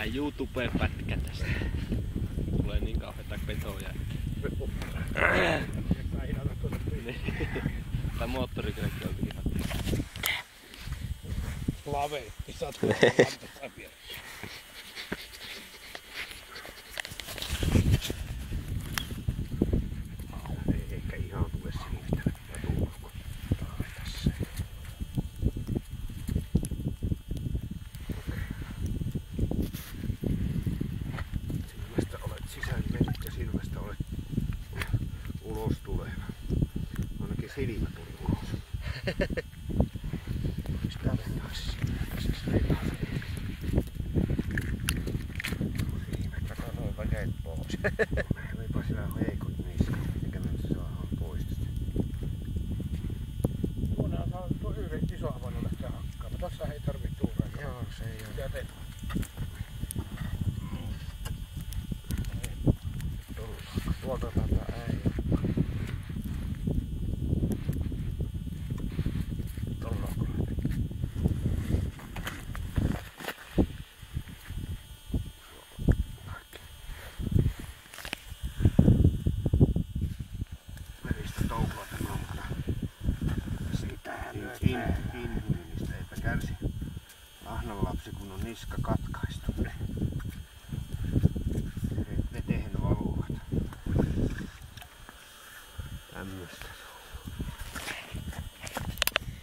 Tehdään YouTube-pätkä tästä. Tulee niin kauheita petoja. Tää moottorikyökki oltiin ihan. Lavetti sattuu kantaa vielä. Ei ehkä ihan tule sinistä tulko. Tässä. Silmästä olet sisään mennyt ja silmästä olet ulos tuleva. Ainakin silmä tuli ulos. Viimettä kanoin väkeet pois. Olipa sillä heikot niissä, eikä me se saadaan pois. Tuonaan saa tuo yhden iso havana lähteä hakkaamaan. Tossa ei tarvitse tuuraa. Joo, se ei oo. Mitä teet? Tuolta tätä ei. Inhimillistä eipä kärsi. Ahnan lapsi kun on niska katkaista.